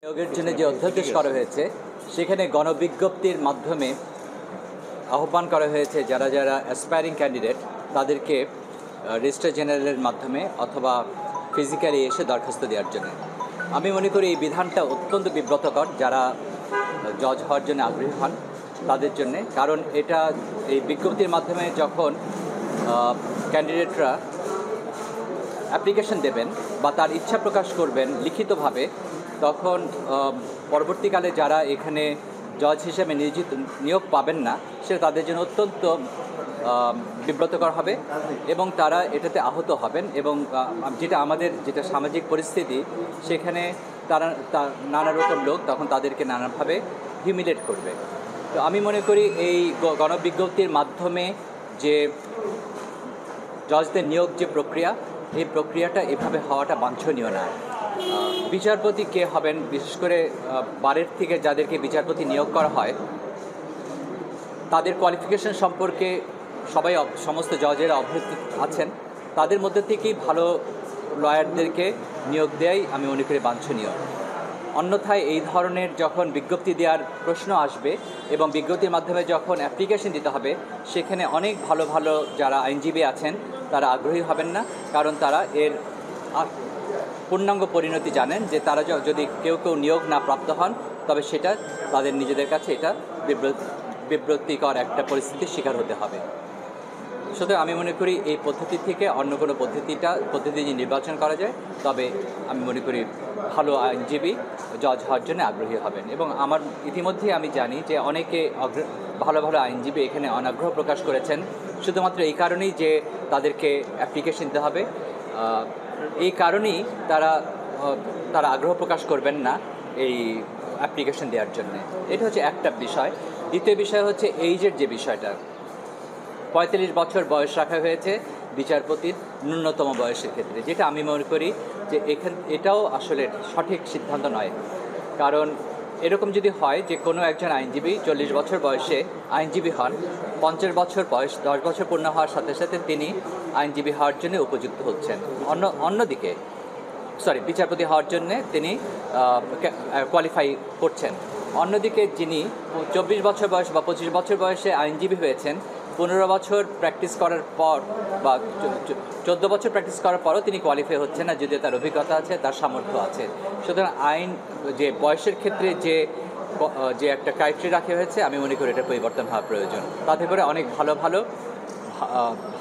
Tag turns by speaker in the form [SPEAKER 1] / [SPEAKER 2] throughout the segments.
[SPEAKER 1] নিয়োগের জন্য যে অধ্যাদেশ করা হয়েছে সেখানে গণবিজ্ঞপ্তির মাধ্যমে আহ্বান করা হয়েছে যারা যারা অ্যাসপায়ারিং ক্যান্ডিডেট তাদেরকে রেজিস্ট্রার জেনারেলের মাধ্যমে অথবা ফিজিক্যালি এসে দরখাস্ত দেওয়ার জন্য। আমি মনে করি এই বিধানটা অত্যন্ত বিব্রতকর যারা জজ হওয়ার জন্য আগ্রহী হন তাদের জন্যে, কারণ এটা এই বিজ্ঞপ্তির মাধ্যমে যখন ক্যান্ডিডেটরা অ্যাপ্লিকেশন দেবেন বা তার ইচ্ছা প্রকাশ করবেন লিখিতভাবে, তখন পরবর্তীকালে যারা এখানে জজ হিসেবে নিয়োগ পাবেন না সেটা তাদের জন্য অত্যন্ত বিব্রতকর হবে এবং তারা এটাতে আহত হবেন। এবং যেটা আমাদের যেটা সামাজিক পরিস্থিতি সেখানে তারা নানা রকম লোক তখন তাদেরকে নানাভাবে হিউমিলেট করবে। তো আমি মনে করি এই গণবিজ্ঞপ্তির মাধ্যমে যে জজদের নিয়োগ যে প্রক্রিয়া, এই প্রক্রিয়াটা এভাবে হওয়াটা বাঞ্ছনীয় না। বিচারপতি কে হবেন, বিশেষ করে বারের থেকে যাদেরকে বিচারপতি নিয়োগ করা হয় তাদের কোয়ালিফিকেশন সম্পর্কে সমস্ত জজেরা অবহিত আছেন। তাদের মধ্যে থেকেই ভালো লয়ারদেরকে নিয়োগ দেওয়াই আমি মনে করি বাঞ্ছনীয়। অন্যথায় এই ধরনের যখন বিজ্ঞপ্তি দেওয়ার প্রশ্ন আসবে এবং বিজ্ঞপ্তির মাধ্যমে যখন অ্যাপ্লিকেশন দিতে হবে সেখানে অনেক ভালো ভালো যারা আইনজীবী আছেন তারা আগ্রহী হবেন না, কারণ তারা এর পূর্ণাঙ্গ পরিণতি জানেন যে তারা যদি কেউ নিয়োগ না প্রাপ্ত হন তবে সেটা তাদের নিজেদের কাছে এটা বিব্রতিকর একটা পরিস্থিতির শিকার হতে হবে। সুতরাং আমি মনে করি এই পদ্ধতি থেকে অন্য কোনো পদ্ধতি যদি নির্বাচন করা যায় তবে আমি মনে করি ভালো আইনজীবী জজ হওয়ার জন্য আগ্রহী হবেন। এবং আমার ইতিমধ্যেই আমি জানি যে অনেকে ভালো ভালো আইনজীবী এখানে অনাগ্রহ প্রকাশ করেছেন শুধুমাত্র এই কারণেই যে তাদেরকে অ্যাপ্লিকেশন দিতে হবে। এই কারণেই তারা আগ্রহ প্রকাশ করবেন না এই অ্যাপ্লিকেশন দেওয়ার জন্য। এটা হচ্ছে একটা বিষয়। দ্বিতীয় বিষয় হচ্ছে এইজের যে বিষয়টা, 45 বছর বয়স রাখা হয়েছে বিচারপতির ন্যূনতম বয়সের ক্ষেত্রে, যেটা আমি মনে করি যে এটাও আসলে সঠিক সিদ্ধান্ত নয়। কারণ এরকম যদি হয় যে কোনো একজন আইনজীবী 40 বছর বয়সে আইনজীবী হন, 50 বছর বয়স 10 বছর পূর্ণ হওয়ার সাথে সাথে তিনি আইনজীবী হওয়ার জন্য উপযুক্ত হচ্ছেন। অন্যদিকে বিচারপতি হওয়ার জন্য তিনি কোয়ালিফাই করছেন। অন্যদিকে যিনি 24 বছর বয়স বা 25 বছর বয়সে আইনজীবী হয়েছেন, 15 বছর প্র্যাকটিস করার পর বা 14 বছর প্র্যাকটিস করার পরও তিনি কোয়ালিফাই হচ্ছেন না, যদিও তার অভিজ্ঞতা আছে, তার সামর্থ্য আছে। সুতরাং আইন যে বয়সের ক্ষেত্রে যে একটা ক্রাইটেরিয়া রাখা হয়েছে আমি মনে করি এটা পরিবর্তন হওয়া প্রয়োজন। তাতে করে অনেক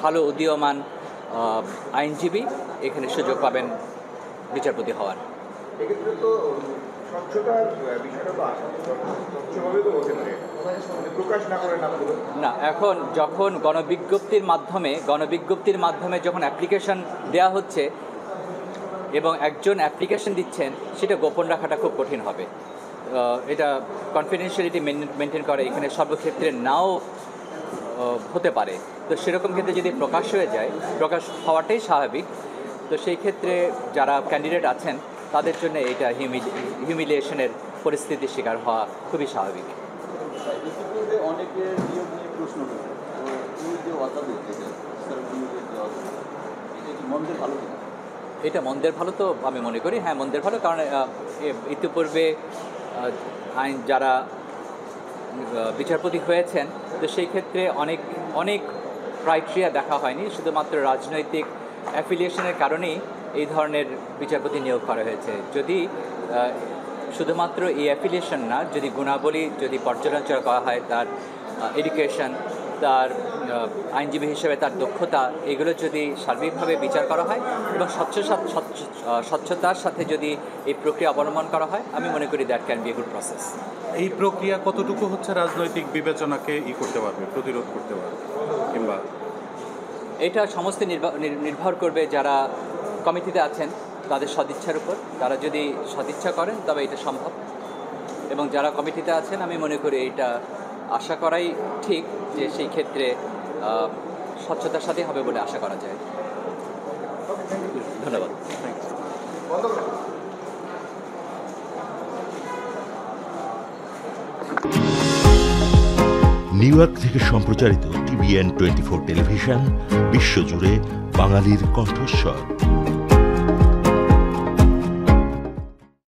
[SPEAKER 1] ভালো উদীয়মান আইনজীবী এখানে সুযোগ পাবেন বিচারপতি হওয়ার। না, এখন যখন গণবিজ্ঞপ্তির মাধ্যমে যখন অ্যাপ্লিকেশন দেওয়া হচ্ছে এবং একজন অ্যাপ্লিকেশন দিচ্ছেন, সেটা গোপন রাখাটা খুব কঠিন হবে। এটা কনফিডেন্সিয়ালিটি মেনটেন করা এখানে সর্বক্ষেত্রে নাও হতে পারে। তো সেরকম ক্ষেত্রে যদি প্রকাশ হয়ে যায়, প্রকাশ হওয়াটাই স্বাভাবিক। তো সেই ক্ষেত্রে যারা ক্যান্ডিডেট আছেন তাদের জন্য এটা হিউমিলিয়েশনের পরিস্থিতির শিকার হওয়া খুবই স্বাভাবিক। এটা মন্দের ভালো তো আমি মনে করি, হ্যাঁ মন্দের ভালো, কারণ ইতিপূর্বে যারা বিচারপতি হয়েছেন তো সেই ক্ষেত্রে অনেক ক্রাইটেরিয়া দেখা হয়নি, শুধুমাত্র রাজনৈতিক অ্যাফিলিয়েশনের কারণেই এই ধরনের বিচারপতি নিয়োগ করা হয়েছে। যদি শুধুমাত্র এই অ্যাফিলিয়েশন না, যদি গুণাবলী যদি পর্যালোচনা করা হয়, তার এডুকেশন, তার আইনজীবী হিসেবে তার দক্ষতা, এগুলো যদি সার্বিকভাবে বিচার করা হয় এবং স্বচ্ছতার সাথে যদি এই প্রক্রিয়া অবলম্বন করা হয়, আমি মনে করি that can B a good process.
[SPEAKER 2] এই প্রক্রিয়া কতটুকু হচ্ছে রাজনৈতিক বিবেচনাকে করতে পারবে, প্রতিরোধ করতে পারবে, কিংবা
[SPEAKER 1] এটা সমস্ত নির্ভর করবে যারা কমিটিতে আছেন তাদের সদিচ্ছার উপর। তারা যদি সদিচ্ছা করেন তবে এটা সম্ভব, এবং যারা কমিটিতে আছেন আমি মনে করি এটা আশা করাই ঠিক যে সেই ক্ষেত্রে স্বচ্ছতার সাথে হবে বলে আশা করা যায়। ধন্যবাদ।
[SPEAKER 3] নিউ ইয়র্ক থেকে সম্প্রচারিত TVN 24 টেলিভিশন বিশ্বজুড়ে বাঙালির কণ্ঠস্বর।